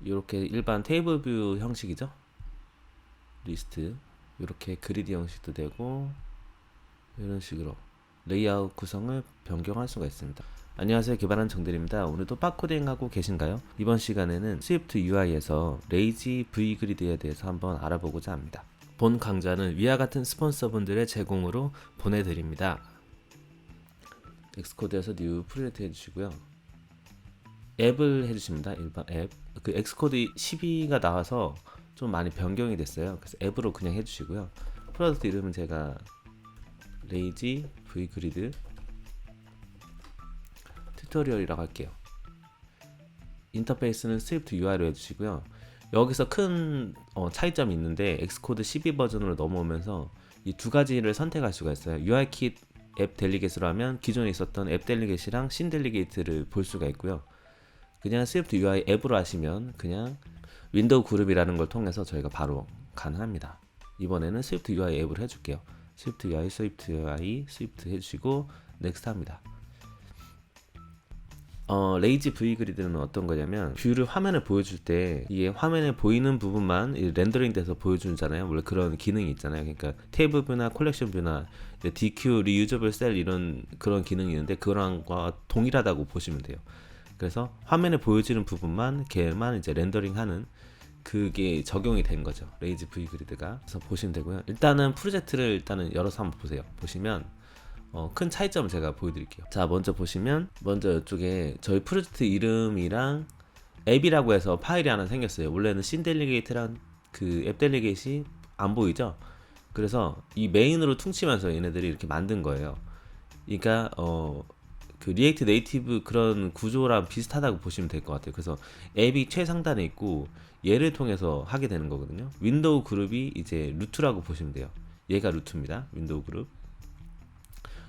이렇게 일반 테이블 뷰 형식이죠. 리스트 이렇게 그리드 형식도 되고 이런 식으로 레이아웃 구성을 변경할 수가 있습니다. 안녕하세요, 개발한 정들입니다. 오늘도 빡코딩 하고 계신가요? 이번 시간에는 스위프트 UI에서 레이지 V 그리드에 대해서 한번 알아보고자 합니다. 본 강좌는 위와 같은 스폰서분들의 제공으로 보내드립니다. 엑스코드에서 뉴 프로젝트 해주시고요. 앱을 해주십니다. 일반 앱. 그 엑스코드 12가 나와서 좀 많이 변경이 됐어요. 그래서 앱으로 그냥 해주시고요. 프로젝트 이름은 제가 레이지 V 그리드 튜토리얼이라고 할게요. 인터페이스는 스위프트 UI로 해주시고요. 여기서 큰 차이점이 있는데 엑스코드 12 버전으로 넘어오면서 이 두 가지를 선택할 수가 있어요. UIKit 앱 델리게이트로 하면 기존에 있었던 앱 델리게이트랑 신 델리게이트를 볼 수가 있고요. 그냥 스위프트 UI 앱으로 하시면 그냥 윈도우 그룹이라는 걸 통해서 저희가 바로 가능합니다. 이번에는 스위프트 UI 앱으로 해줄게요. 스위프트 UI, 스위프트 해주시고 넥스트 합니다. 레이지 V 그리드는 어떤 거냐면 뷰를 화면에 보여줄 때 이게 화면에 보이는 부분만 렌더링 돼서 보여주잖아요. 원래 그런 기능이 있잖아요. 그러니까 테이블 뷰나 컬렉션 뷰나 DQ, 리유저블 셀 이런 그런 기능이 있는데 그거랑 동일하다고 보시면 돼요. 그래서 화면에 보여지는 부분만 걔만 이제 렌더링하는 그게 적용이 된 거죠. 레이지 V 그리드가. 그래서 보시면 되고요. 일단은 프로젝트를 열어서 한번 보세요. 보시면 큰 차이점을 제가 보여드릴게요. 자, 먼저 보시면 먼저 이쪽에 저희 프로젝트 이름이랑 앱이라고 해서 파일이 하나 생겼어요. 원래는 신 델리게이트랑 그 앱 델리게이트이 안 보이죠? 그래서 이 메인으로 퉁치면서 얘네들이 이렇게 만든 거예요. 그러니까 그 리액트 네이티브 그런 구조랑 비슷하다고 보시면 될 것 같아요. 그래서 앱이 최상단에 있고 얘를 통해서 하게 되는 거거든요. 윈도우 그룹이 이제 루트라고 보시면 돼요. 얘가 루트입니다. 윈도우 그룹.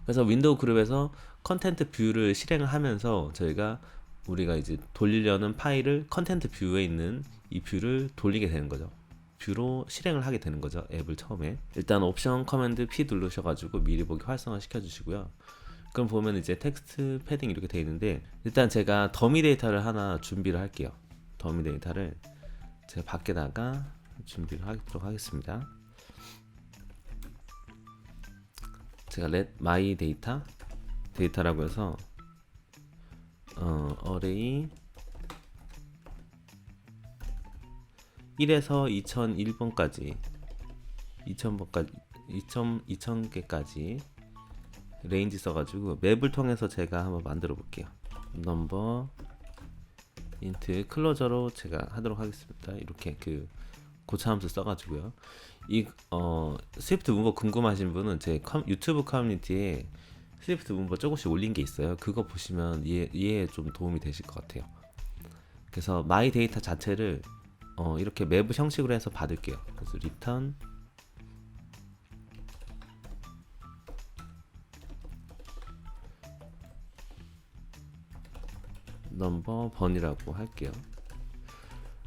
그래서 윈도우 그룹에서 컨텐트 뷰를 실행을 하면서 저희가 우리가 이제 돌리려는 파일을 컨텐트 뷰에 있는 이 뷰를 돌리게 되는 거죠. 뷰로 실행을 하게 되는 거죠. 앱을 처음에. 일단 옵션 커맨드 P 누르셔가지고 미리 보기 활성화 시켜주시고요. 그럼 보면 이제 텍스트 패딩 이렇게 되어 있는데 일단 제가 더미 데이터를 하나 준비를 할게요. 더미 데이터를 제가 밖에다가 준비를 하도록 하겠습니다. 제가 let my 데이터라고 해서 array 1에서 2001번까지 2000개까지 레인지 써가지고 맵을 통해서 제가 한번 만들어 볼게요. 넘버 인트 클로저로 제가 하도록 하겠습니다. 이렇게 그 고차함수 써가지고요. 이 스위프트 문법 궁금하신 분은 제 유튜브 커뮤니티에 스위프트 문법 조금씩 올린 게 있어요. 그거 보시면 이해에 좀 도움이 되실 것 같아요. 그래서 마이 데이터 자체를 이렇게 맵 형식으로 해서 받을게요. 그래서 return 넘버 번이라고 할게요.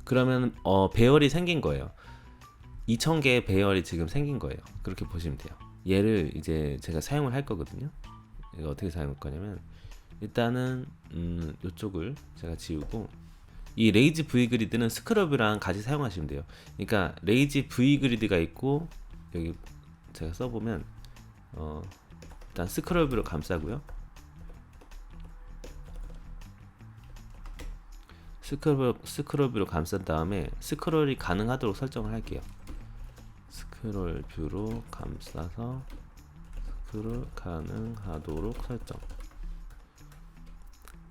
그러면 배열이 생긴 거예요. 2000개의 배열이 지금 생긴 거예요. 그렇게 보시면 돼요. 얘를 이제 제가 사용을 할 거거든요. 이거 어떻게 사용할 거냐면 일단은 이쪽을 제가 지우고 이 레이지 V 그리드는 스크럽이랑 같이 사용하시면 돼요. 그러니까 레이지 V 그리드가 있고 여기 제가 써보면 일단 스크럽으로 감싸고요. 스크롤 뷰로 감싼 다음에 스크롤이 가능하도록 설정을 할게요. 스크롤 뷰로 감싸서 스크롤 가능하도록 설정.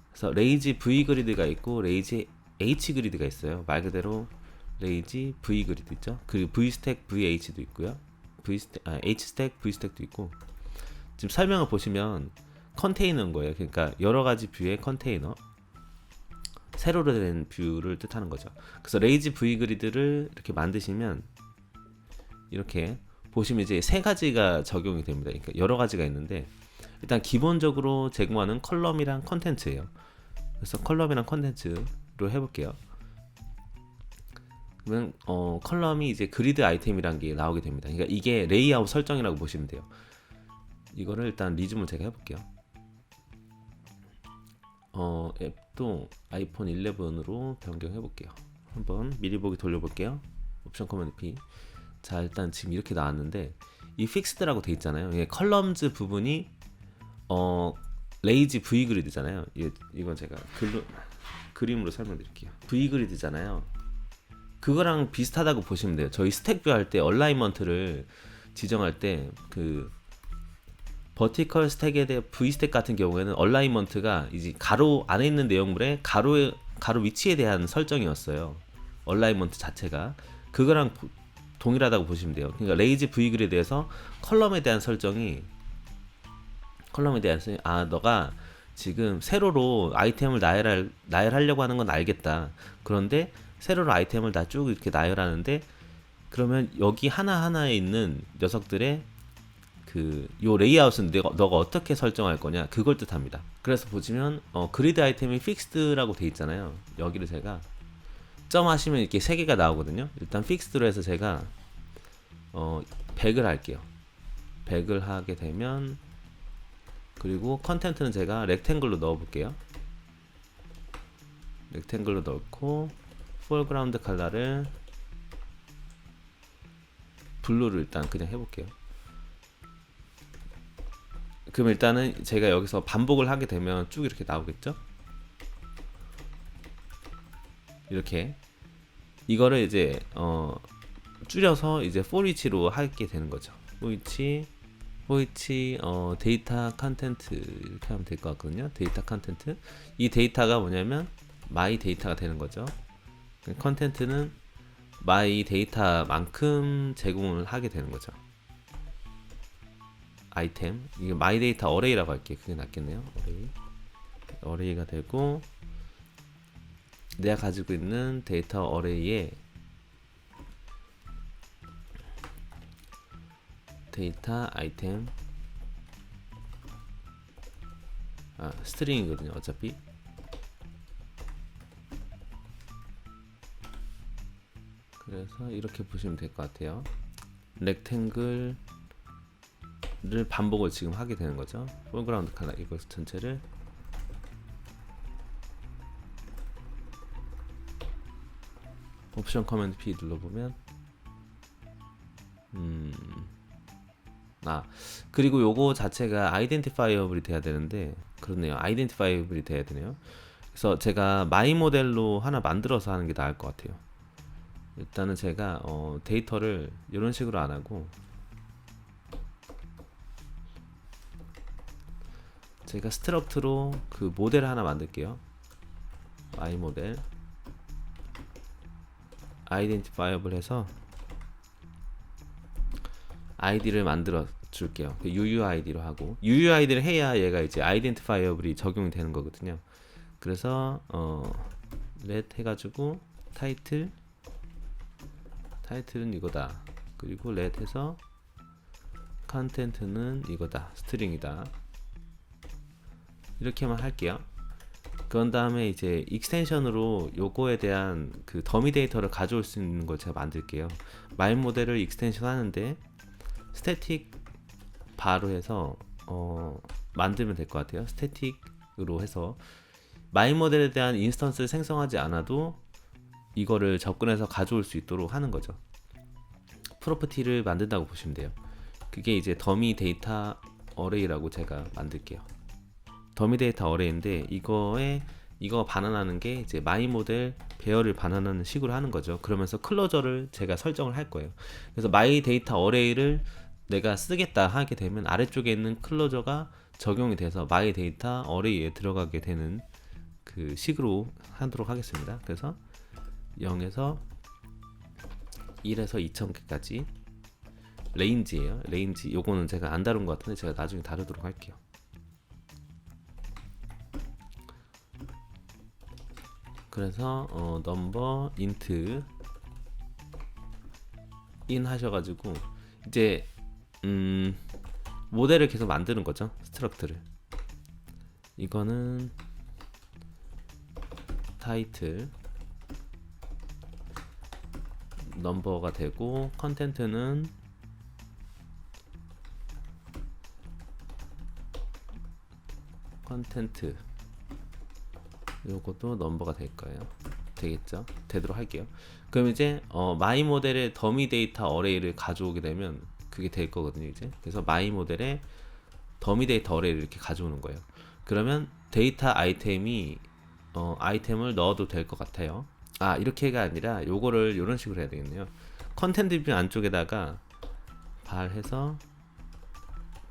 그래서 레이지 V 그리드가 있고 레이지 H 그리드가 있어요. 말 그대로 레이지 V 그리드 있죠. 그리고 V 스택 VH도 있고요. H 스택 V 스택도 있고. 지금 설명을 보시면 컨테이너인 거예요. 그러니까 여러 가지 뷰의 컨테이너. 세로로 된 뷰를 뜻하는 거죠. 그래서 레이지 V 그리드를 이렇게 만드시면 이렇게 보시면 이제 세 가지가 적용이 됩니다. 그러니까 여러 가지가 있는데 일단 기본적으로 제공하는 컬럼이랑 컨텐츠예요. 그래서 컬럼이랑 컨텐츠로 해볼게요. 그러면 컬럼이 이제 그리드 아이템이란 게 나오게 됩니다. 그러니까 이게 레이아웃 설정이라고 보시면 돼요. 이거를 일단 리즘을 제가 해볼게요. 앱도 아이폰 11으로 변경해 볼게요. 한번 미리 보기 돌려볼게요. 옵션 커맨드 P. 자, 일단 지금 이렇게 나왔는데 이 픽스드라고 돼 있잖아요. 이게 컬럼즈 부분이 레이지 V 그리드잖아요. 이건 제가 그림으로 설명드릴게요. V 그리드잖아요. 그거랑 비슷하다고 보시면 돼요. 저희 스택뷰 할 때 얼라이먼트를 지정할 때 그 버티컬 스택에 대해 V 스택 같은 경우에는 얼라이먼트가 이제 가로 안에 있는 내용물의 가로 위치에 대한 설정이었어요. 얼라이먼트 자체가 그거랑 동일하다고 보시면 돼요. 그러니까 레이지 V 그리드에서 컬럼에 대한 설정이 너가 지금 세로로 아이템을 나열하려고 하는 건 알겠다. 그런데 세로로 아이템을 다 쭉 이렇게 나열하는데 그러면 여기 하나하나에 있는 녀석들의 요 레이아웃은 너가 어떻게 설정할 거냐 그걸 뜻합니다. 그래서 보시면 그리드 아이템이 픽스드라고 돼 있잖아요. 여기를 제가 점 하시면 이렇게 3개가 나오거든요. 일단 픽스드로 해서 제가 100을 할게요. 100을 하게 되면 그리고 컨텐트는 제가 렉탱글로 넣어 볼게요. 렉탱글로 넣고 포그라운드 컬러를 블루를 일단 그냥 해볼게요. 그럼 일단은 제가 여기서 반복을 하게 되면 쭉 이렇게 나오겠죠? 이렇게 이거를 이제 줄여서 이제 for each로 하게 되는 거죠. for each 데이터 컨텐트 이렇게 하면 될 것 같거든요. 데이터 컨텐트 이 데이터가 뭐냐면 my 데이터가 되는 거죠. 컨텐트는 my 데이터만큼 제공을 하게 되는 거죠. 아이템 이게 my 데이터 어레이라고 할게요. 그게 낫겠네요. 어레이가 되고 내가 가지고 있는 데이터 어레이에 데이터 아이템 스트링이거든요. 어차피 그래서 이렇게 보시면 될 것 같아요. 렉탱글을 반복을 지금 하게 되는 거죠. 포그라운드 컬러 이거 전체를 옵션 커맨드 P 눌러보면 그리고 요거 자체가 아이덴티파이어블이 돼야 되는데 그렇네요. 아이덴티파이어블이 돼야 되네요. 그래서 제가 마이 모델로 하나 만들어서 하는 게 나을 것 같아요. 일단은 제가 데이터를 이런 식으로 안 하고 제가 스트럭트로 그 모델을 하나 만들게요. 마이 모델 아이덴티파이어블 해서 아이디를 만들어 줄게요. UUID로 하고 UUID를 해야 얘가 이제 아이덴티파이어블이 적용이 되는 거거든요. 그래서 let 해가지고 타이틀은 이거다. 그리고 let 해서 컨텐트는 이거다. 스트링이다. 이렇게만 할게요. 그런 다음에 이제 익스텐션으로 요거에 대한 그 더미 데이터를 가져올 수 있는 걸 제가 만들게요. 마인 모델을 익스텐션 하는데 스태틱 바로 해서 만들면 될 것 같아요. 스태틱으로 해서 마인 모델에 대한 인스턴스를 생성하지 않아도 이거를 접근해서 가져올 수 있도록 하는 거죠. 프로퍼티를 만든다고 보시면 돼요. 그게 이제 더미 데이터 어레이라고 제가 만들게요. 더미 데이터 어레이인데 이거 반환하는 게 이제 마이 모델 배열을 반환하는 식으로 하는 거죠. 그러면서 클로저를 제가 설정을 할 거예요. 그래서 마이 데이터 어레이를 내가 쓰겠다 하게 되면 아래쪽에 있는 클로저가 적용이 돼서 마이 데이터 어레이에 들어가게 되는 그 식으로 하도록 하겠습니다. 그래서 0에서 1에서 2000개까지 레인지예요. 레인지 요거는 제가 안 다룬 것 같은데 제가 나중에 다루도록 할게요. 그래서 넘버 인트 인 하셔가지고 이제 모델을 계속 만드는 거죠. 스트럭트를 이거는 타이틀 넘버가 되고 컨텐트는 컨텐트 요것도 넘버가 될 거예요. 되겠죠. 되도록 할게요. 그럼 이제 마이 모델의 더미 데이터 어레이를 가져오게 되면 그게 될 거거든요. 이제 그래서 마이 모델의 더미 데이터 어레이를 이렇게 가져오는 거예요. 그러면 데이터 아이템이 아이템을 넣어도 될 것 같아요. 아, 이렇게가 아니라 요거를 이런 식으로 해야 되겠네요. 컨텐츠 뷰 안쪽에다가 발해서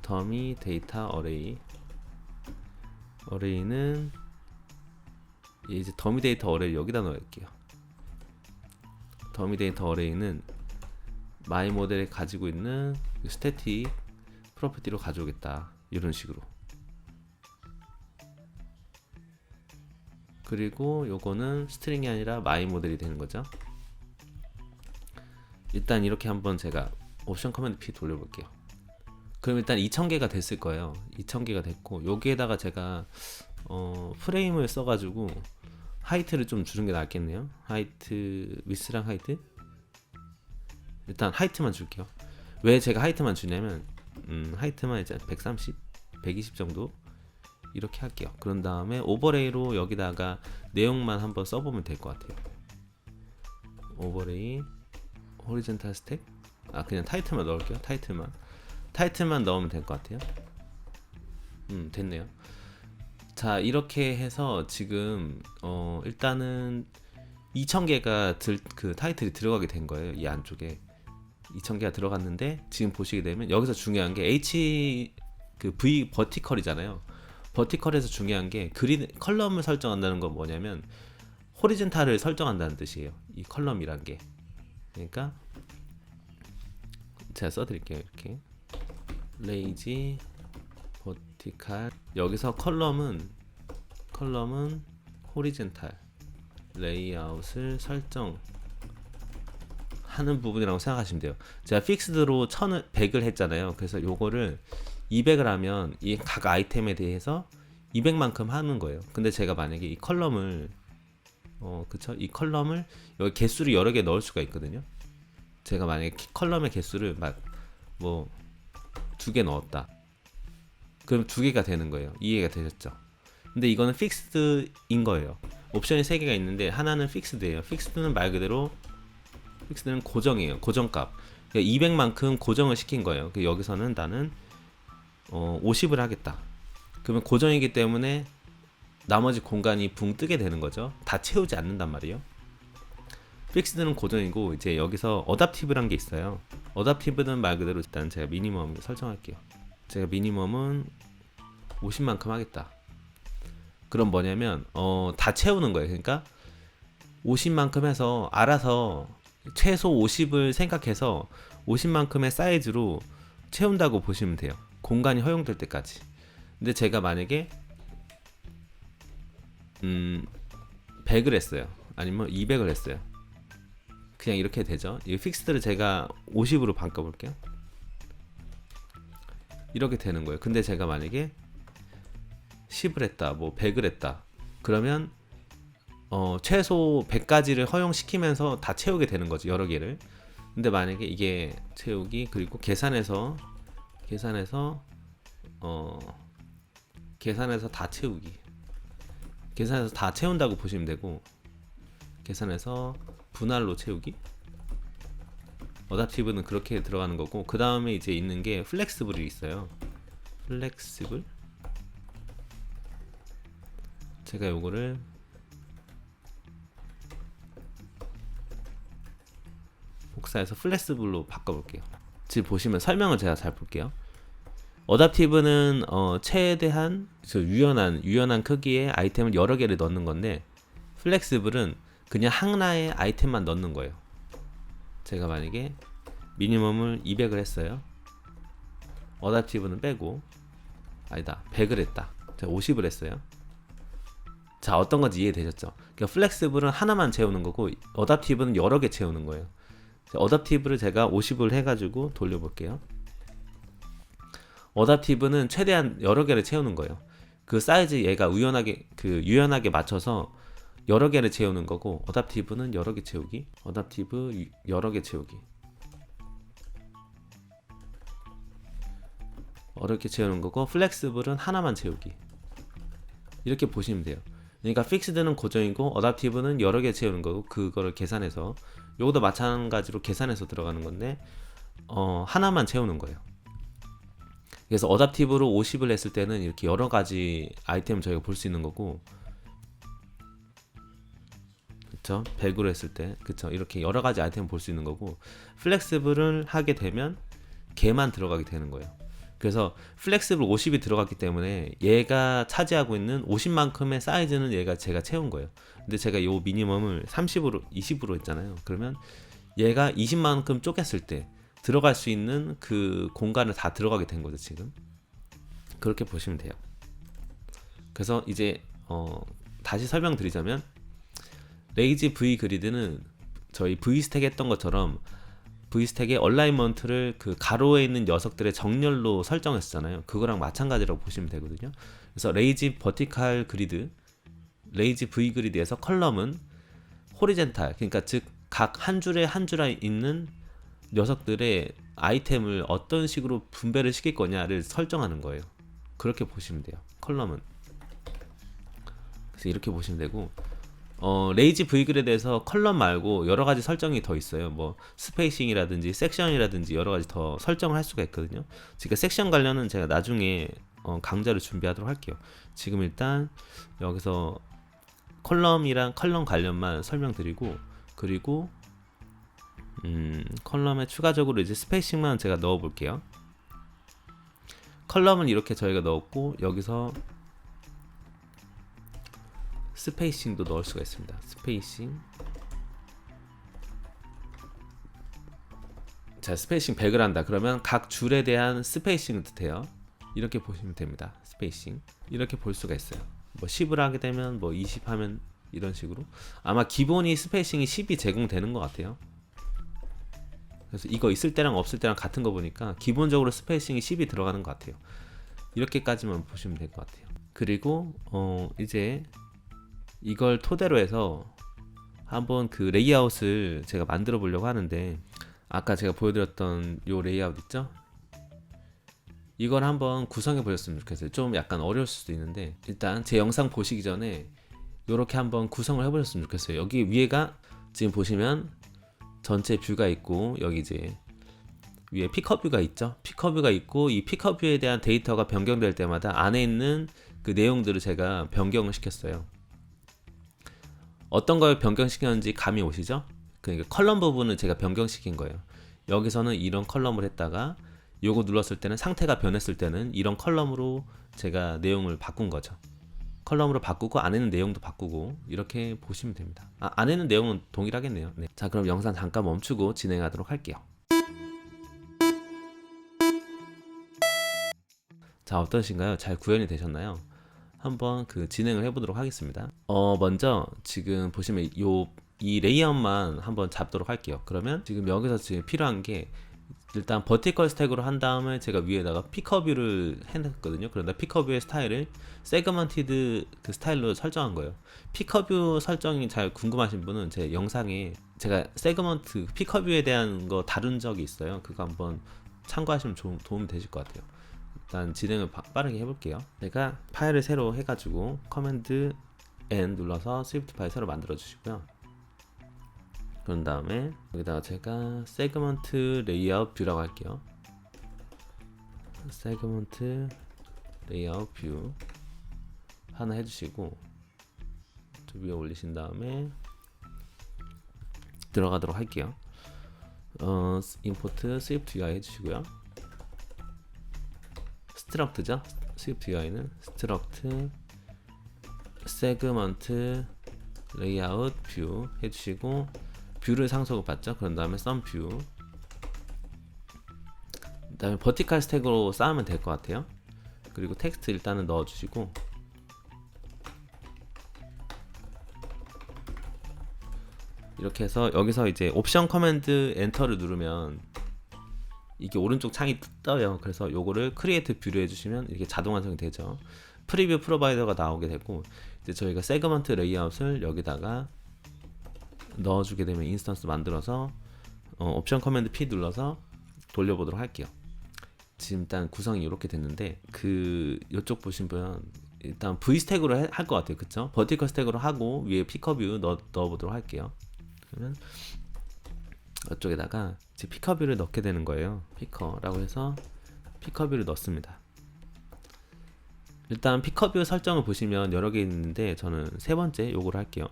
더미 데이터 어레이는 이제 더미 데이터 어레이 여기다 넣을게요. 더미 데이터 어레이는 마이 모델이 가지고 있는 스태틱 프로퍼티로 가져오겠다. 이런 식으로. 그리고 요거는 스트링이 아니라 마이 모델이 되는 거죠. 일단 이렇게 한번 제가 옵션 커맨드 P 돌려볼게요. 그럼 일단 2000개가 됐을 거예요. 2000개가 됐고 여기에다가 제가 프레임을 써가지고 하이트를 좀 주는 게 낫겠네요. 하이트 위스랑 하이트. 일단 하이트만 줄게요. 왜 제가 하이트만 주냐면 하이트만 이제 130, 120 정도 이렇게 할게요. 그런 다음에 오버레이로 여기다가 내용만 한번 써보면 될 것 같아요. 오버레이 호리젠탈 스택. 아, 그냥 타이틀만 넣을게요. 타이틀만 넣으면 될 것 같아요. 됐네요. 자, 이렇게 해서 지금 일단은 2000개가 그 타이틀이 들어가게 된 거예요. 이 안쪽에 2000개가 들어갔는데 지금 보시게 되면 여기서 중요한 게 그 V 버티컬이잖아요. 버티컬에서 중요한 게 컬럼을 설정한다는 건 뭐냐면 호리젠탈을 설정한다는 뜻이에요. 이 컬럼이란 게. 그러니까 제가 써드릴게요. 이렇게 레이지 버티칼. 여기서 컬럼은 호리젠탈 레이아웃을 설정하는 부분이라고 생각하시면 돼요. 제가 픽스드로 100을 했잖아요. 그래서 요거를 200을 하면 이 각 아이템에 대해서 200만큼 하는 거예요. 근데 제가 만약에 이 컬럼을 그쵸? 이 컬럼을 여기 개수를 여러 개 넣을 수가 있거든요. 제가 만약에 컬럼의 개수를 막 뭐 2개 넣었다. 그럼 2개가 되는 거예요. 이해가 되셨죠? 근데 이거는 픽스드인 거예요. 옵션이 3개가 있는데 하나는 픽스드예요. 픽스드는 말 그대로 픽스드는 고정이에요. 고정값. 그러니까 200만큼 고정을 시킨 거예요. 여기서는 나는 50을 하겠다. 그러면 고정이기 때문에 나머지 공간이 붕 뜨게 되는 거죠. 다 채우지 않는단 말이에요. 픽스드는 고정이고 이제 여기서 어답티브란 게 있어요. 어답티브는 말 그대로 일단 제가 미니멈 설정할게요. 제가 미니멈은 50만큼 하겠다. 그럼 뭐냐면 다 채우는 거예요. 그러니까 50만큼 해서 알아서 최소 50을 생각해서 50만큼의 사이즈로 채운다고 보시면 돼요. 공간이 허용될 때까지. 근데 제가 만약에 100을 했어요. 아니면 200을 했어요. 그냥 이렇게 되죠. 이 픽스드를 제가 50으로 바꿔볼게요. 이렇게 되는 거예요. 근데 제가 만약에 10을 했다, 뭐 100을 했다. 그러면 최소 100가지를 허용시키면서 다 채우게 되는 거죠. 여러 개를. 근데 만약에 이게 채우기 그리고 계산해서 다 채우기. 계산해서 다 채운다고 보시면 되고 계산해서 분할로 채우기. 어답티브는 그렇게 들어가는 거고 그 다음에 이제 있는 게 플렉시블이 있어요. 플렉시블. 제가 요거를 복사해서 플렉시블로 바꿔볼게요. 지금 보시면 설명을 제가 잘 볼게요. 어답티브는 최대한 유연한 크기의 아이템을 여러 개를 넣는 건데 플렉시블은 그냥 하나의 아이템만 넣는 거예요. 제가 만약에 미니멈을 200을 했어요. 어답티브는 빼고 아니다 100을 했다. 제가 50을 했어요. 자, 어떤 건지 이해되셨죠? 그러니까 플렉시블은 하나만 채우는 거고 어답티브는 여러 개 채우는 거예요. 어답티브를 제가 50을 해가지고 돌려볼게요. 어답티브는 최대한 여러 개를 채우는 거예요. 그 사이즈 얘가 유연하게 맞춰서 여러 개를 채우는 거고 어답티브는 여러 개 채우기. 어답티브 여러 개 채우기. 어렵게 채우는 거고 플렉시블은 하나만 채우기. 이렇게 보시면 돼요. 그러니까 픽스드는 고정이고 어답티브는 여러 개 채우는 거고 그거를 계산해서 요것도 마찬가지로 계산해서 들어가는 건데 하나만 채우는 거예요. 그래서 어답티브로 50을 했을 때는 이렇게 여러 가지 아이템을 저희가 볼 수 있는 거고, 그쵸? 100으로 했을 때, 그쵸? 이렇게 여러 가지 아이템을 볼 수 있는 거고, 플렉시블을 하게 되면 걔만 들어가게 되는 거예요. 그래서 플렉시블 50이 들어갔기 때문에 얘가 차지하고 있는 50만큼의 사이즈는 제가 채운 거예요. 근데 제가 요 미니멈을 30으로 20으로 했잖아요. 그러면 얘가 20만큼 쪼갰을 때 들어갈 수 있는 그 공간을 다 들어가게 된 거죠, 지금. 그렇게 보시면 돼요. 그래서 이제 다시 설명드리자면, 레이지 V 그리드는 저희 V스택 했던 것처럼 V스택의 얼라이먼트를 그 가로에 있는 녀석들의 정렬로 설정했잖아요. 그거랑 마찬가지라고 보시면 되거든요. 그래서 레이지 버티칼 그리드, 레이지 V 그리드에서 컬럼은 호리젠탈, 그러니까 즉 각 한 줄에 한 줄에 있는 녀석들의 아이템을 어떤 식으로 분배를 시킬 거냐를 설정하는 거예요. 그렇게 보시면 돼요. 컬럼은. 그래서 이렇게 보시면 되고, 레이지 V그래드에서 컬럼 말고 여러 가지 설정이 더 있어요. 뭐 스페이싱이라든지 섹션이라든지 여러 가지 더 설정을 할 수가 있거든요. 그러니까 섹션 관련은 제가 나중에 강좌를 준비하도록 할게요. 지금 일단 여기서 컬럼이랑 컬럼 관련만 설명드리고, 그리고 컬럼에 추가적으로 이제 스페이싱만 제가 넣어 볼게요. 컬럼은 이렇게 저희가 넣었고, 여기서 스페이싱도 넣을 수가 있습니다. 스페이싱. 자, 스페이싱 100을 한다. 그러면 각 줄에 대한 스페이싱을 뜻해요. 이렇게 보시면 됩니다. 스페이싱. 이렇게 볼 수가 있어요. 뭐 10을 하게 되면 뭐 20 하면 이런 식으로. 아마 기본이 스페이싱이 10이 제공되는 것 같아요. 그래서 이거 있을 때랑 없을 때랑 같은 거 보니까 기본적으로 스페이싱이 10이 들어가는 것 같아요. 이렇게까지만 보시면 될 것 같아요. 그리고 이제 이걸 토대로 해서 한번 그 레이아웃을 제가 만들어 보려고 하는데, 아까 제가 보여드렸던 요 레이아웃 있죠? 이걸 한번 구성해 보셨으면 좋겠어요. 좀 약간 어려울 수도 있는데, 일단 제 영상 보시기 전에 요렇게 한번 구성을 해 보셨으면 좋겠어요. 여기 위에가 지금 보시면 전체 뷰가 있고, 여기 이제 위에 픽업 뷰가 있죠? 픽업 뷰가 있고, 이 픽업 뷰에 대한 데이터가 변경될 때마다 안에 있는 그 내용들을 제가 변경을 시켰어요. 어떤 걸 변경시켰는지 감이 오시죠? 그러니까 컬럼 부분은 제가 변경시킨 거예요. 여기서는 이런 컬럼을 했다가 요거 눌렀을 때는 상태가 변했을 때는 이런 컬럼으로 제가 내용을 바꾼 거죠. 컬럼으로 바꾸고 안에는 내용도 바꾸고, 이렇게 보시면 됩니다. 안에는 내용은 동일하겠네요. 네. 자, 그럼 영상 잠깐 멈추고 진행하도록 할게요. 자, 어떠신가요? 잘 구현이 되셨나요? 한번 그 진행을 해보도록 하겠습니다. 먼저 지금 보시면 이 레이아웃만 한번 잡도록 할게요. 그러면 지금 여기서 지금 필요한 게, 일단 버티컬 스택으로 한 다음에 제가 위에다가 픽업뷰를 해놨거든요. 그런데 픽업뷰의 스타일을 세그먼티드 그 스타일로 설정한 거예요. 픽업뷰 설정이 잘 궁금하신 분은 제 영상에 제가 세그먼트 픽업뷰에 대한 거 다룬 적이 있어요. 그거 한번 참고하시면 도움이 되실 것 같아요. 일단 진행을 빠르게 해볼게요. 제가 파일을 새로 해가지고 커맨드 N 눌러서 스위프트 파일 새로 만들어 주시고요. 그런 다음에 여기다가 제가 세그먼트 레이아웃 뷰라고 할게요. 세그먼트 레이아웃 뷰 하나 해주시고, 저 위에 올리신 다음에 들어가도록 할게요. 임포트 스위프트 UI 해주시고요. 스트럭트죠? 스위프트 UI는 스트럭트 세그먼트 레이아웃 뷰 해주시고, 뷰를 상속을 받죠. 그런 다음에 썸뷰, 그 다음에 버티칼 스택으로 쌓으면 될 것 같아요. 그리고 텍스트 일단은 넣어주시고, 이렇게 해서 여기서 이제 옵션 커맨드 엔터를 누르면 이게 오른쪽 창이 떠요. 그래서 요거를 크리에이트 뷰로 해주시면 이렇게 자동 완성이 되죠. 프리뷰 프로바이더가 나오게 되고, 이제 저희가 세그먼트 레이아웃을 여기다가 넣어주게 되면 인스턴스 만들어서 옵션 커맨드 P 눌러서 돌려보도록 할게요. 지금 일단 구성이 이렇게 됐는데, 그 이쪽 보시면 일단 V 스택으로 할 것 같아요. 그쵸? 버티컬 스택으로 하고 위에 피커뷰 넣어보도록 할게요. 그러면 이쪽에다가 이제 피커뷰를 넣게 되는 거예요. 피커라고 해서 피커뷰를 넣습니다. 일단 피커뷰 설정을 보시면 여러 개 있는데 저는 세 번째 요거를 할게요.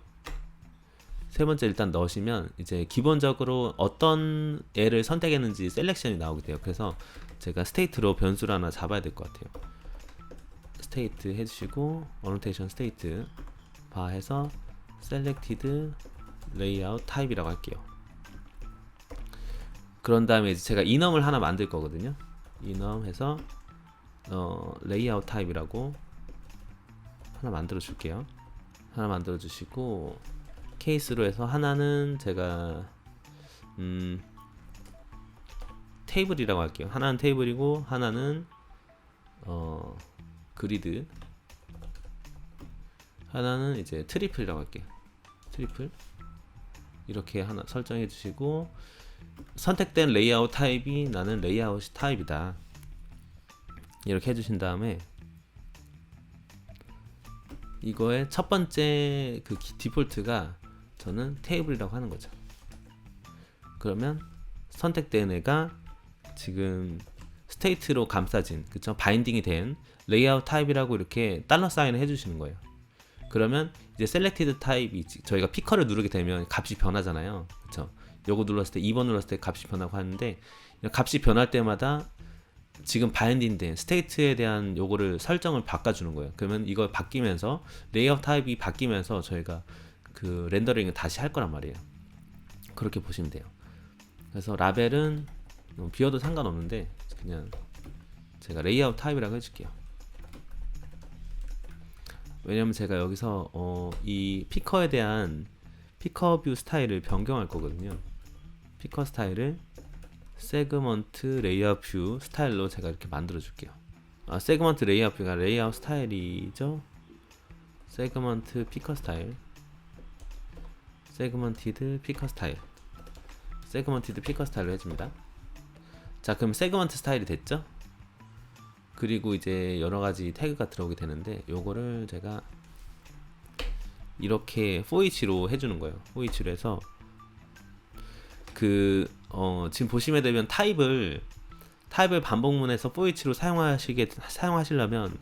세 번째 일단 넣으시면 이제 기본적으로 어떤 애를 선택했는지 셀렉션이 나오게 돼요. 그래서 제가 스테이트로 변수를 하나 잡아야 될 것 같아요. 스테이트 해주시고 어노테이션 스테이트 바 해서 selected layout type이라고 할게요. 그런 다음에 이제 제가 enum을 하나 만들 거거든요. enum 해서 layout type이라고 하나 만들어 줄게요. 하나 만들어 주시고 케이스로 해서 하나는 제가 테이블이라고 할게요. 하나는 테이블이고 하나는 그리드, 하나는 이제 트리플이라고 할게요. 트리플 이렇게 하나 설정해 주시고 선택된 레이아웃 타입이 나는 레이아웃 타입이다 이렇게 해주신 다음에 이거의 첫 번째 그 디폴트가 저는 테이블이라고 하는 거죠. 그러면 선택된 애가 지금 스테이트로 감싸진, 그쵸? 바인딩이 된 레이아웃 타입이라고 이렇게 달러 사인을 해주시는 거예요. 그러면 이제 셀렉티드 타입이 저희가 피커를 누르게 되면 값이 변하잖아요. 그쵸? 요거 눌렀을 때 2번 눌렀을 때 값이 변하고 하는데 값이 변할 때마다 지금 바인딩 된 스테이트에 대한 요거를 설정을 바꿔주는 거예요. 그러면 이거 바뀌면서 레이아웃 타입이 바뀌면서 저희가 그 렌더링을 다시 할 거란 말이에요. 그렇게 보시면 돼요. 그래서 라벨은 비워도 상관없는데 그냥 제가 레이아웃 타입이라고 해줄게요. 왜냐면 제가 여기서 이 피커에 대한 피커 뷰 스타일을 변경할 거거든요. 피커 스타일을 세그먼트 레이아웃 뷰 스타일로 제가 이렇게 만들어 줄게요. 세그먼트 레이아웃 뷰가 레이아웃 스타일이죠. 세그먼트 피커 스타일, 세그먼티드 피커 스타일, 세그먼티드 피커 스타일로 해줍니다. 자, 그럼 세그먼트 스타일이 됐죠? 그리고 이제 여러가지 태그가 들어오게 되는데 요거를 제가 이렇게 for each로 해주는 거예요. for each로 해서 지금 보시면 되면 타입을 반복문에서 for each로 사용하시려면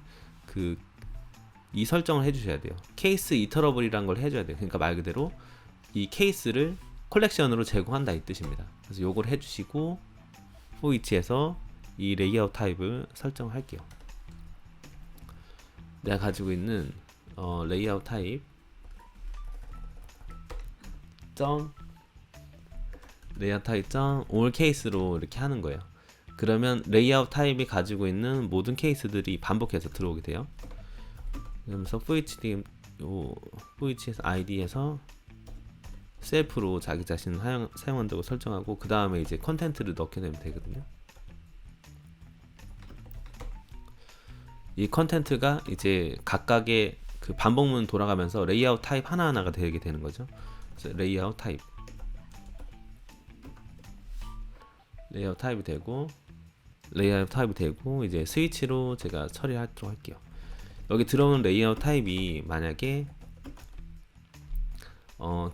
이 설정을 해주셔야 돼요. 케이스 이터러블이란 걸 해줘야 돼요. 그러니까 말 그대로 이 케이스를 콜렉션으로 제공한다 이 뜻입니다. 그래서 요걸 해주시고 for each에서 이 레이아웃 타입을 설정할게요. 내가 가지고 있는 레이아웃 타입 레이아웃 타입 all case로 이렇게 하는 거예요. 그러면 레이아웃 타입이 가지고 있는 모든 케이스들이 반복해서 들어오게 돼요. 그러면서 for each에서 id에서 셀프로 자기 자신 사용한다고 설정하고 그 다음에 이제 컨텐트를 넣게 되면 되거든요. 이 컨텐트가 이제 각각의 그 반복문 돌아가면서 레이아웃 타입 하나하나가 되게 되는 거죠. 그래서 레이아웃 타입이 되고 이제 스위치로 제가 처리하도록 할게요. 여기 들어오는 레이아웃 타입이 만약에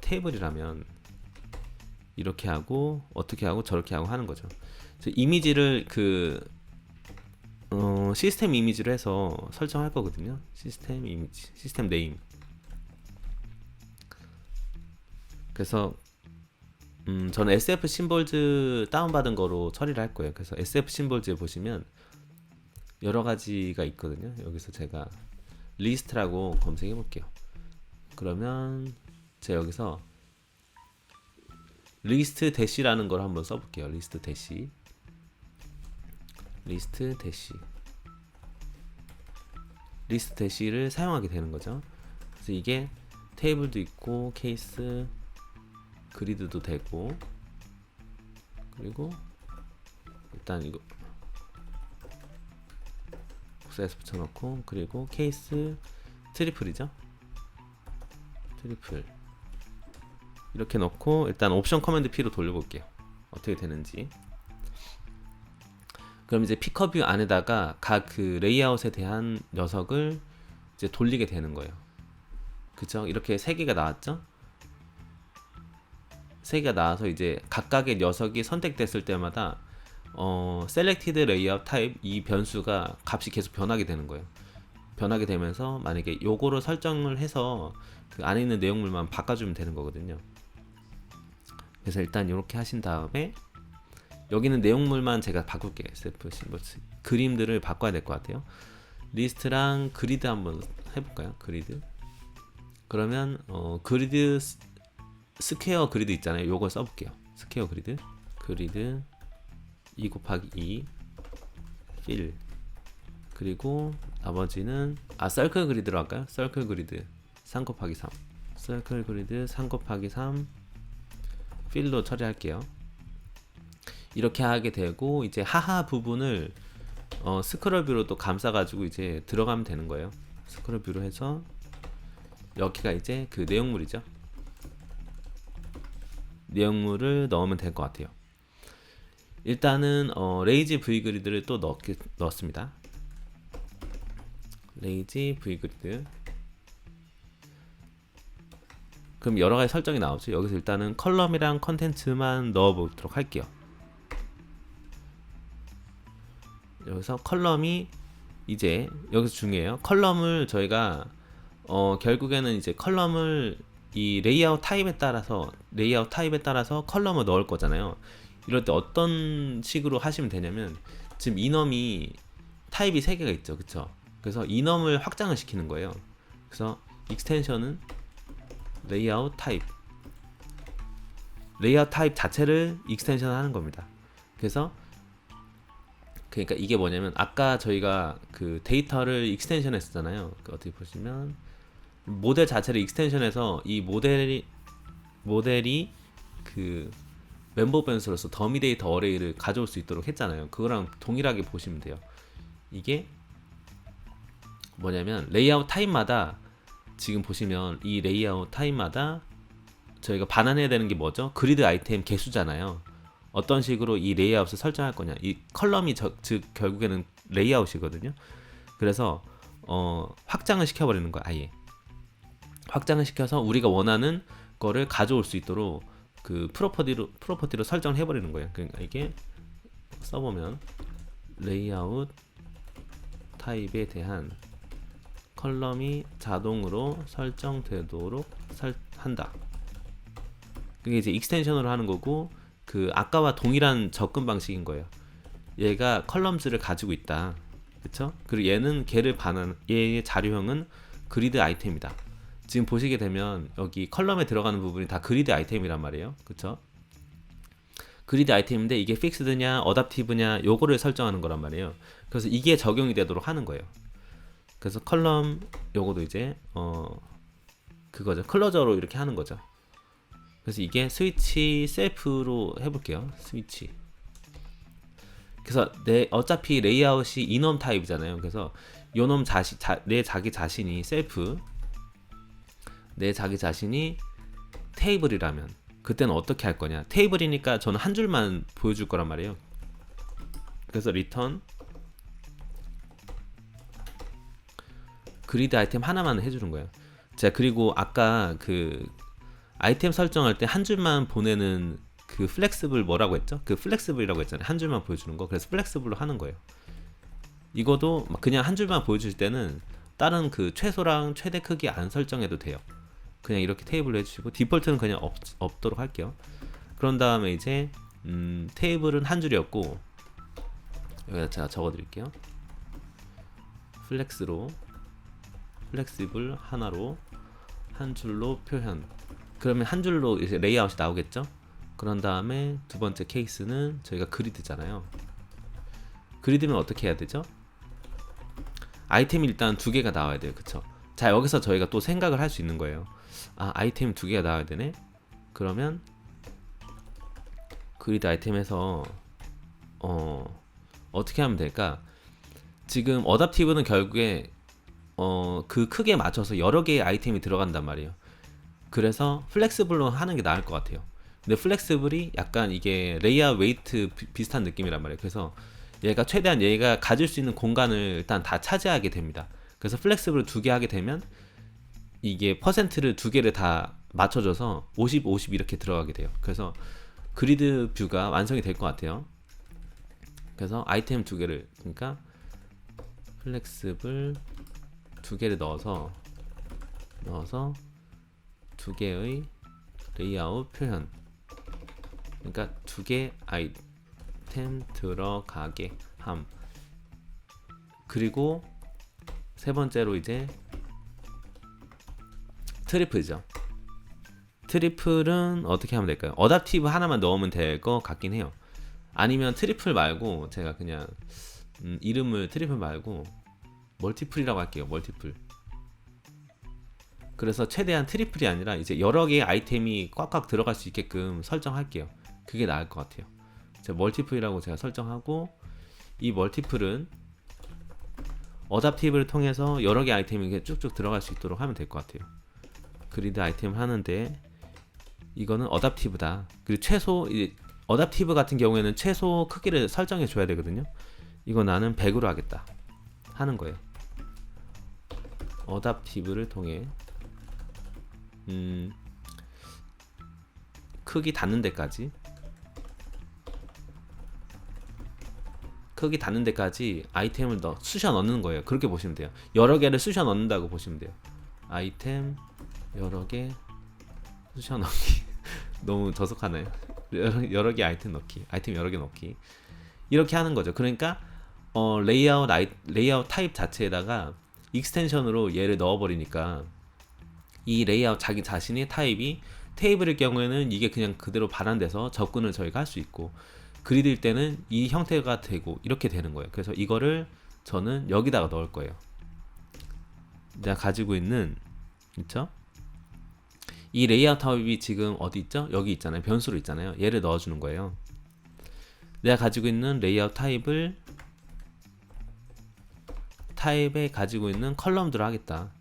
테이블이라면 이렇게 하고 어떻게 하고 저렇게 하고 하는 거죠. 그래서 이미지를 시스템 이미지로 해서 설정할 거거든요. 시스템 이미지, 시스템 네임. 그래서 저는 SF 심볼즈 다운받은 거로 처리를 할 거예요. 그래서 SF 심볼즈에 보시면 여러 가지가 있거든요. 여기서 제가 리스트라고 검색해 볼게요. 그러면 제가 여기서 리스트 대시라는 걸 한번 써볼게요. 리스트 대시를 사용하게 되는 거죠. 그래서 이게 테이블도 있고 케이스 그리드도 되고, 그리고 일단 이거 복사해서 붙여놓고, 그리고 케이스 트리플이죠. 트리플 이렇게 넣고 일단 옵션 커맨드 P로 돌려볼게요. 어떻게 되는지. 그럼 이제 피커뷰 안에다가 각 그 레이아웃에 대한 녀석을 이제 돌리게 되는 거예요. 그쵸? 이렇게 세 개가 나왔죠? 세 개가 나와서 이제 각각의 녀석이 선택됐을 때마다 selected layout type 이 변수가 값이 계속 변하게 되는 거예요. 변하게 되면서 만약에 요거를 설정을 해서 그 안에 있는 내용물만 바꿔주면 되는 거거든요. 그래서 일단 이렇게 하신 다음에 여기는 내용물만 제가 바꿀게요. 셀프 심버스 그림들을 바꿔야 될 것 같아요. 리스트랑 그리드 한번 해볼까요? 그리드. 그러면 그리드 스퀘어 그리드 있잖아요. 요걸 써볼게요. 스퀘어 그리드 2 곱하기 2 필 그리고 나머지는 서클 그리드로 할까요? 서클 그리드 3 곱하기 3 서클 그리드 3 곱하기 3 필로 처리할게요. 이렇게 하게 되고 이제 하하 부분을 스크롤 뷰로 또 감싸가지고 이제 들어가면 되는 거예요. 스크롤 뷰로 해서 여기가 이제 그 내용물이죠. 내용물을 넣으면 될 것 같아요. 일단은 레이지 V 그리드를 또 넣었습니다. 레이지 V 그리드. 그럼 여러 가지 설정이 나오죠. 여기서 일단은 컬럼이랑 컨텐츠만 넣어보도록 할게요. 여기서 컬럼이 이제 여기서 중요해요. 컬럼을 저희가 결국에는 이제 컬럼을 이 레이아웃 타입에 따라서 컬럼을 넣을 거잖아요. 이럴 때 어떤 식으로 하시면 되냐면 지금 이넘이 타입이 3개가 있죠. 그쵸? 그래서 이넘을 확장을 시키는 거예요. 그래서 익스텐션은 레이아웃 타입 자체를 익스텐션 하는 겁니다. 그래서 그러니까 이게 뭐냐면 아까 저희가 그 데이터를 익스텐션 했었잖아요. 어떻게 보시면 모델 자체를 익스텐션해서 이 모델이 그 멤버 변수로서 더미 데이터 어레이를 가져올 수 있도록 했잖아요. 그거랑 동일하게 보시면 돼요. 이게 뭐냐면 레이아웃 타입마다 지금 보시면 이 레이아웃 타입마다 저희가 반환해야 되는 게 뭐죠? 그리드 아이템 개수잖아요. 어떤 식으로 이 레이아웃을 설정할 거냐. 이 컬럼이 즉 결국에는 레이아웃이거든요. 그래서 확장을 시켜버리는 거야. 아예 확장을 시켜서 우리가 원하는 거를 가져올 수 있도록 그 프로퍼티로 설정을 해버리는 거예요. 그러니까 이게 써보면 레이아웃 타입에 대한 컬럼이 자동으로 설정되도록 한다. 그게 이제 익스텐션으로 하는 거고 그 아까와 동일한 접근 방식인 거예요. 얘가 컬럼즈를 가지고 있다. 그쵸? 그리고 얘는 얘의 자료형은 그리드 아이템이다. 지금 보시게 되면 여기 컬럼에 들어가는 부분이 다 그리드 아이템이란 말이에요. 그쵸? 그리드 아이템인데 이게 픽스드냐 어답티브냐 요거를 설정하는 거란 말이에요. 그래서 이게 적용이 되도록 하는 거예요. 그래서 컬럼 요거도 이제 그거죠. 클로저로 이렇게 하는 거죠. 그래서 이게 스위치 셀프로 해볼게요. 스위치. 그래서 어차피 레이아웃이 이넘 타입이잖아요. 그래서 요놈 내 자기 자신이 셀프 내 자기 자신이 테이블이라면 그때는 어떻게 할 거냐. 테이블이니까 저는 한 줄만 보여줄 거란 말이에요. 그래서 리턴 그리드 아이템 하나만 해주는 거예요. 자, 그리고 아까 그 아이템 설정할 때 한 줄만 보내는 그 플렉스블 뭐라고 했죠? 그 플렉스블이라고 했잖아요. 한 줄만 보여주는 거. 그래서 플렉스블로 하는 거예요. 이거도 그냥 한 줄만 보여줄 때는 다른 그 최소랑 최대 크기 안 설정해도 돼요. 그냥 이렇게 테이블로 해주시고 디폴트는 그냥 없도록 할게요. 그런 다음에 이제 테이블은 한 줄이었고 여기다 제가 적어드릴게요. 플렉시블 하나로 한 줄로 표현. 그러면 한 줄로 이제 레이아웃이 나오겠죠? 그런 다음에 두 번째 케이스는 저희가 그리드잖아요. 그리드면 어떻게 해야 되죠? 아이템이 일단 2개가 나와야 돼요. 그쵸? 자, 여기서 저희가 또 생각을 할 수 있는 거예요. 아이템 2개가 나와야 되네? 그러면 그리드 아이템에서 어떻게 하면 될까? 지금 어답티브는 결국에 그 크기에 맞춰서 여러 개의 아이템이 들어간단 말이에요. 그래서 플렉스블로 하는 게 나을 것 같아요. 근데 플렉스블이 약간 이게 레이아웃 웨이트 비슷한 느낌이란 말이에요. 그래서 얘가 최대한 얘가 가질 수 있는 공간을 일단 다 차지하게 됩니다. 그래서 플렉스블을 두 개 하게 되면 이게 퍼센트를 두 개를 다 맞춰줘서 50, 50 이렇게 들어가게 돼요. 그래서 그리드 뷰가 완성이 될 것 같아요. 그래서 아이템 두 개를, 그러니까 플렉스블 두 개를 넣어서 두 개의 레이아웃 표현, 그러니까 두 개 아이템 들어가게 함. 그리고 세 번째로 이제 트리플이죠. 트리플은 어떻게 하면 될까요? 어댑티브 하나만 넣으면 될 것 같긴 해요. 아니면 트리플 말고 제가 그냥 이름을 트리플 말고 멀티플이라고 할게요. 멀티플. 그래서 최대한 트리플이 아니라 이제 여러 개의 아이템이 꽉꽉 들어갈 수 있게끔 설정할게요. 그게 나을 것 같아요. 멀티플이라고 제가 설정하고, 이 멀티플은 어댑티브를 통해서 여러 개 아이템이 쭉쭉 들어갈 수 있도록 하면 될 것 같아요. 그리드 아이템을 하는데 이거는 어댑티브다. 그리고 최소, 어댑티브 같은 경우에는 최소 크기를 설정해 줘야 되거든요. 이거 나는 100으로 하겠다 하는 거예요. 어댑티브를 통해 크기 닿는 데까지 아이템을 쑤셔 넣는 거예요. 그렇게 보시면 돼요. 여러 개를 쑤셔 넣는다고 보시면 돼요. 아이템 여러 개 쑤셔 넣기 너무 저속하네요. 여러 개 아이템 여러 개 넣기, 이렇게 하는 거죠. 그러니까 레이아웃 타입 자체에다가 익스텐션으로 얘를 넣어버리니까 이 레이아웃 자기 자신의 타입이 테이블일 경우에는 이게 그냥 그대로 반환돼서 접근을 저희가 할 수 있고, 그리드일 때는 이 형태가 되고 이렇게 되는 거예요. 그래서 이거를 저는 여기다가 넣을 거예요. 내가 가지고 있는, 있죠? 이 레이아웃 타입이 지금 어디 있죠? 여기 있잖아요. 변수로 있잖아요. 얘를 넣어주는 거예요. 내가 가지고 있는 레이아웃 타입에 가지고 있는 컬럼들을 하겠다.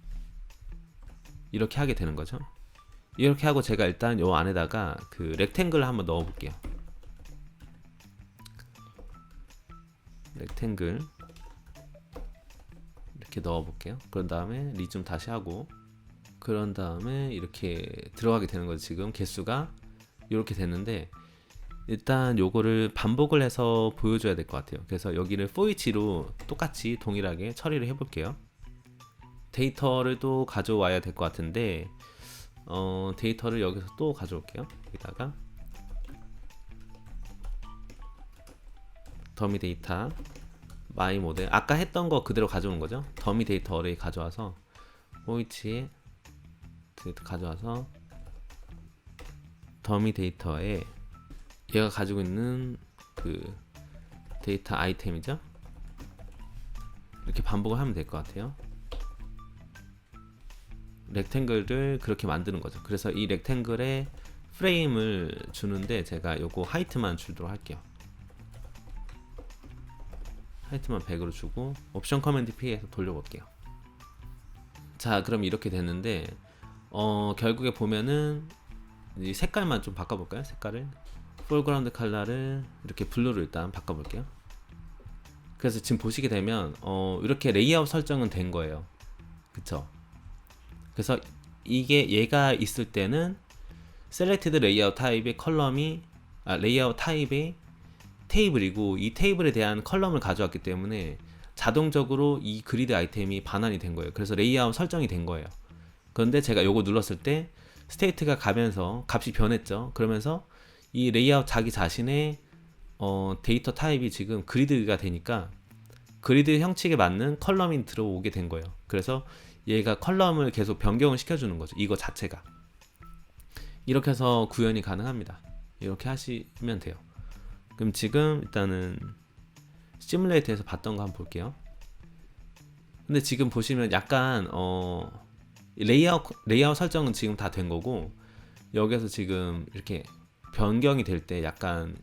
이렇게 하게 되는 거죠. 이렇게 하고 제가 일단 요 안에다가 그 렉탱글을 한번 넣어 볼게요. 렉탱글 이렇게 넣어 볼게요. 그런 다음에 리좀 다시 하고, 그런 다음에 이렇게 들어가게 되는 거죠. 지금 개수가 이렇게 됐는데, 일단 요거를 반복을 해서 보여줘야 될 것 같아요. 그래서 여기를 for each로 똑같이 동일하게 처리를 해볼게요. 데이터를 또 가져와야 될 것 같은데, 데이터를 여기서 또 가져올게요. 여기다가 더미 데이터 마이 모델, 아까 했던 거 그대로 가져오는 거죠. 더미 데이터 어레이 가져와서 for each에 데이터 가져와서 더미 데이터에 얘가 가지고 있는 그 데이터 아이템이죠. 이렇게 반복을 하면 될 것 같아요. 렉탱글을 그렇게 만드는 거죠. 그래서 이 렉탱글에 프레임을 주는데 제가 요거 하이트만 주도록 할게요. 하이트만 100으로 주고 옵션 커맨드 P에서 돌려볼게요. 자, 그럼 이렇게 됐는데 결국에 보면은 이 색깔만 좀 바꿔볼까요? 색깔을 포그라운드 컬러를 이렇게 블루로 일단 바꿔볼게요. 그래서 지금 보시게 되면 이렇게 레이아웃 설정은 된 거예요. 그쵸? 그래서 이게 얘가 있을 때는 셀렉티드 레이아웃 타입의 컬럼이 레이아웃 타입의 테이블이고, 이 테이블에 대한 컬럼을 가져왔기 때문에 자동적으로 이 그리드 아이템이 반환이 된 거예요. 그래서 레이아웃 설정이 된 거예요. 그런데 제가 요거 눌렀을 때 스테이트가 가면서 값이 변했죠. 그러면서 이 레이아웃 자기 자신의 데이터 타입이 지금 그리드가 되니까 그리드 형식에 맞는 컬럼이 들어오게 된 거예요. 그래서 얘가 컬럼을 계속 변경을 시켜주는 거죠. 이거 자체가. 이렇게 해서 구현이 가능합니다. 이렇게 하시면 돼요. 그럼 지금 일단은 시뮬레이터에서 봤던 거 한번 볼게요. 근데 지금 보시면 약간 레이아웃 설정은 지금 다 된 거고, 여기서 지금 이렇게 변경이 될 때 약간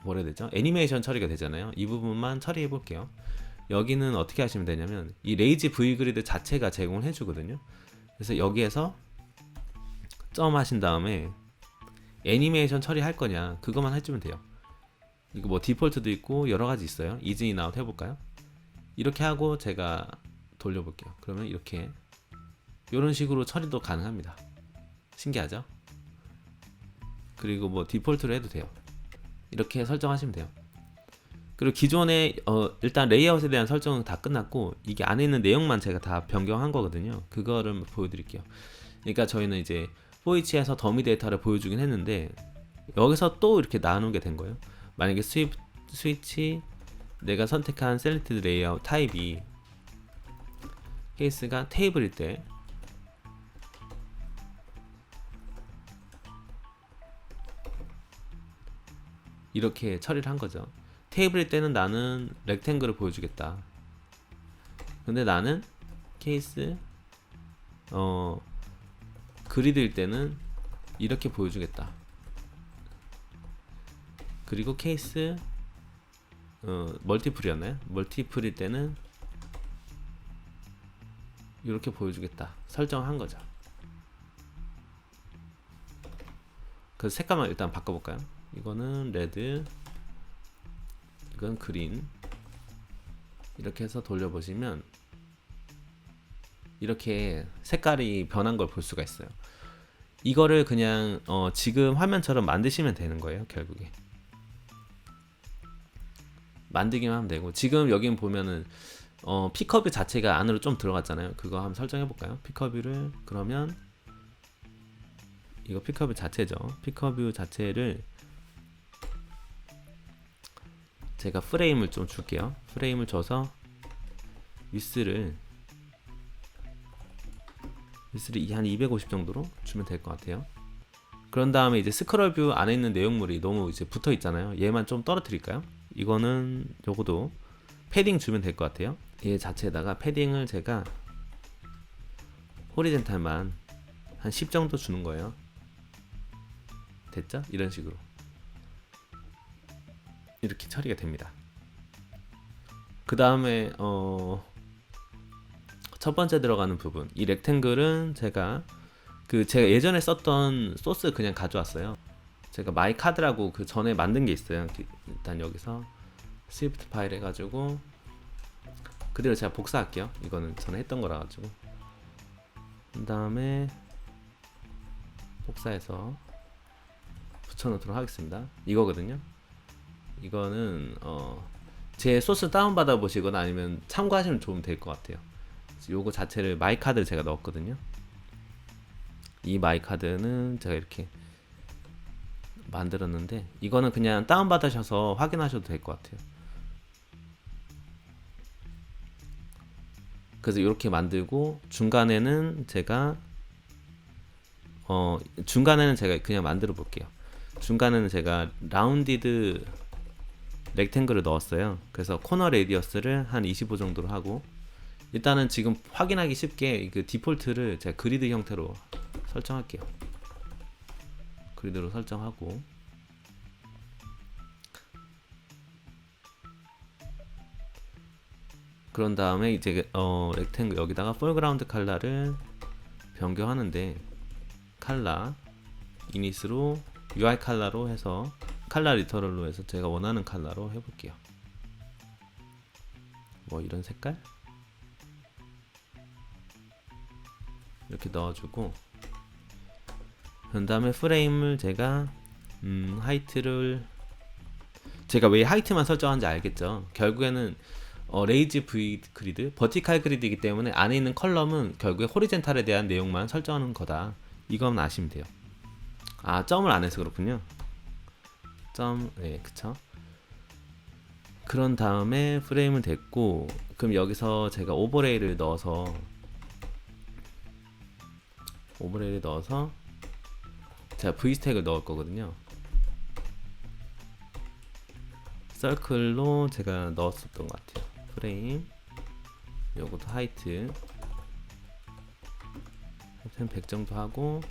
뭐라 해야 되죠? 애니메이션 처리가 되잖아요. 이 부분만 처리해 볼게요. 여기는 어떻게 하시면 되냐면 이 레이지 V 그리드 자체가 제공을 해주거든요. 그래서 여기에서 점 하신 다음에 애니메이션 처리할 거냐 그것만 해주면 돼요. 이거 뭐 디폴트도 있고 여러 가지 있어요. 이즈 인 아웃 해볼까요? 이렇게 하고 제가 돌려볼게요. 그러면 이렇게 이런 식으로 처리도 가능합니다. 신기하죠? 그리고 뭐 디폴트로 해도 돼요. 이렇게 설정하시면 돼요. 그리고 기존에 일단 레이아웃에 대한 설정은 다 끝났고, 이게 안에 있는 내용만 제가 다 변경한 거거든요. 그거를 보여드릴게요. 그러니까 저희는 이제 포이치에서 더미 데이터를 보여주긴 했는데, 여기서 또 이렇게 나누게 된 거예요. 만약에 스위치 내가 선택한 셀렉티드 레이아웃 타입이 케이스가 테이블일 때, 이렇게 처리를 한 거죠. 테이블일 때는 나는 렉탱글을 보여주겠다. 근데 나는 케이스 그리드일 때는 이렇게 보여주겠다. 그리고 케이스 멀티플이었나요? 멀티플일 때는 이렇게 보여주겠다. 설정한 거죠. 그래서 색감을 일단 바꿔볼까요? 이거는 레드, 이건 그린. 이렇게 해서 돌려보시면 이렇게 색깔이 변한 걸 볼 수가 있어요. 이거를 그냥 지금 화면처럼 만드시면 되는 거예요. 결국에 만들기만 하면 되고, 지금 여기 보면은 픽업뷰 자체가 안으로 좀 들어갔잖아요. 그거 한번 설정해 볼까요? 픽업뷰를, 그러면 이거 픽업뷰 자체죠. 픽업뷰 자체를 제가 프레임을 좀 줄게요. 프레임을 줘서 위스를 한 250 정도로 주면 될 것 같아요. 그런 다음에 이제 스크롤 뷰 안에 있는 내용물이 너무 이제 붙어 있잖아요. 얘만 좀 떨어뜨릴까요? 이거는 요거도 패딩 주면 될 것 같아요. 얘 자체에다가 패딩을 제가 호리젠탈만 한 10 정도 주는 거예요. 됐죠? 이런 식으로 이렇게 처리가 됩니다. 그 다음에 첫 번째 들어가는 부분, 이 렉탱글은 제가 예전에 썼던 소스 그냥 가져왔어요. 제가 마이 카드라고 그 전에 만든 게 있어요. 일단 여기서 스위프트 파일 해가지고 그대로 제가 복사할게요. 이거는 전에 했던 거라 가지고. 그 다음에 복사해서 붙여놓도록 하겠습니다. 이거거든요. 이거는 제 소스 다운받아 보시거나 아니면 참고하시면 좋으면 될 것 같아요. 요거 자체를 마이 카드를 제가 넣었거든요. 이 마이 카드는 제가 이렇게 만들었는데, 이거는 그냥 다운받으셔서 확인하셔도 될 것 같아요. 그래서 이렇게 만들고, 중간에는 제가 그냥 만들어 볼게요. 중간에는 제가 라운디드 렉탱글을 넣었어요. 그래서 코너 레디어스를 한 25 정도로 하고, 일단은 지금 확인하기 쉽게 그 디폴트를 제가 그리드 형태로 설정할게요. 그리드로 설정하고, 그런 다음에 이제 렉탱글 여기다가 포그라운드 컬러를 변경하는데, 컬러 이닛으로 UI 컬러로 해서 컬러 리터럴로 해서 제가 원하는 컬러로 해볼게요. 뭐 이런 색깔 이렇게 넣어주고, 그 다음에 프레임을 제가 하이트를, 제가 왜 하이트만 설정한지 알겠죠? 결국에는 레이즈 V 그리드, 버티칼 그리드이기 때문에 안에 있는 컬럼은 결국에 호리젠탈에 대한 내용만 설정하는 거다. 이건 아시면 돼요. 아, 점을 안 해서 그렇군요. 점, 네, 그쵸. 그런 다음에 프레임은 됐고, 그럼 여기서 제가 오버레이를 넣어서 제가 V스택을 넣을 거거든요. 서클로 제가 넣었었던 것 같아요. 프레임, 요것도 하이트 100 정도 하고,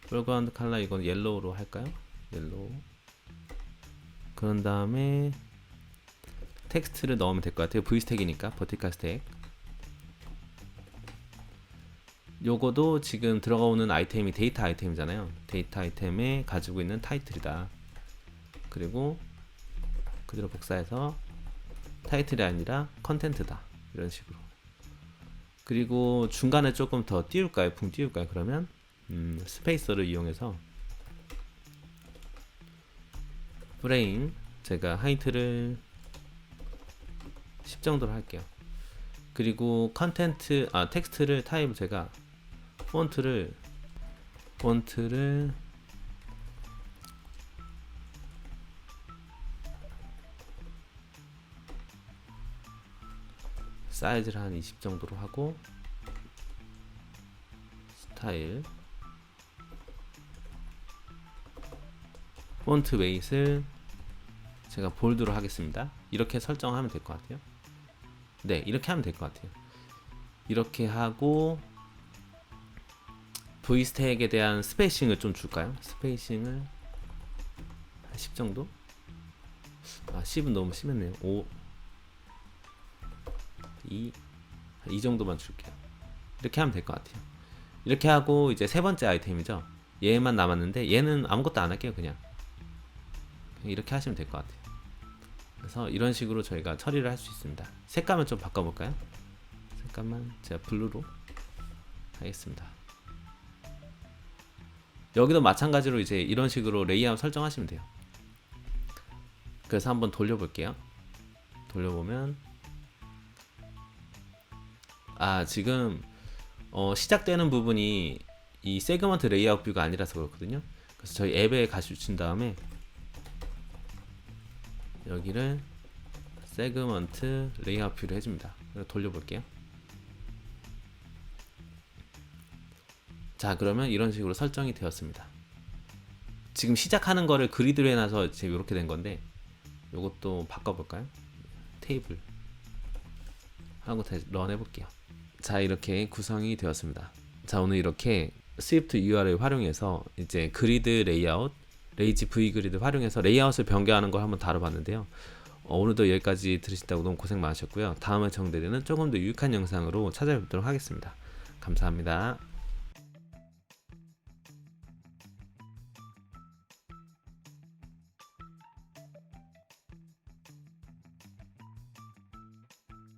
포그라운드 컬러 이건 옐로우로 할까요? 옐로우. 그런 다음에 텍스트를 넣으면 될 것 같아요. V스택이니까 버티칼 스택. 요거도 지금 들어가 오는 아이템이 데이터 아이템이잖아요. 데이터 아이템에 가지고 있는 타이틀이다. 그리고 그대로 복사해서 타이틀이 아니라 컨텐트다. 이런 식으로. 그리고 중간에 조금 더 띄울까요? 붕 띄울까요? 그러면 스페이서를 이용해서 프레임 제가 하이트를 10 정도로 할게요. 그리고 컨텐트 텍스트를 타입 제가 폰트를 사이즈를 한 20 정도로 하고 스타일 폰트 웨이트를 제가 볼드로 하겠습니다. 이렇게 설정하면 될 것 같아요. 네, 이렇게 하면 될 것 같아요. 이렇게 하고 V스택에 대한 스페이싱을 좀 줄까요? 스페이싱을 한 10 정도? 10은 너무 심했네요. 5 이 정도만 줄게요. 이렇게 하면 될 것 같아요. 이렇게 하고 이제 세 번째 아이템이죠. 얘만 남았는데 얘는 아무것도 안 할게요. 그냥 이렇게 하시면 될 것 같아요. 그래서 이런 식으로 저희가 처리를 할 수 있습니다. 색감을 좀 바꿔볼까요? 색감만 제가 블루로 하겠습니다. 여기도 마찬가지로 이제 이런 식으로 레이아웃 설정하시면 돼요. 그래서 한번 돌려볼게요. 돌려보면 지금 시작되는 부분이 이 세그먼트 레이아웃 뷰가 아니라서 그렇거든요. 그래서 저희 앱에 가주신 다음에 여기를 세그먼트 레이아웃 뷰를 해줍니다. 돌려볼게요. 자, 그러면 이런 식으로 설정이 되었습니다. 지금 시작하는 거를 그리드로 해놔서 지금 이렇게 된 건데, 요것도 바꿔볼까요? 테이블 하고 다시 런 해볼게요. 자, 이렇게 구성이 되었습니다. 자, 오늘 이렇게 스위프트 UR을 활용해서 이제 그리드 레이아웃, 레이지 V 그리드 활용해서 레이아웃을 변경하는 걸 한번 다뤄봤는데요. 오늘도 여기까지 들으신다고 너무 고생 많으셨고요. 다음에 정대되는 조금 더 유익한 영상으로 찾아뵙도록 하겠습니다. 감사합니다.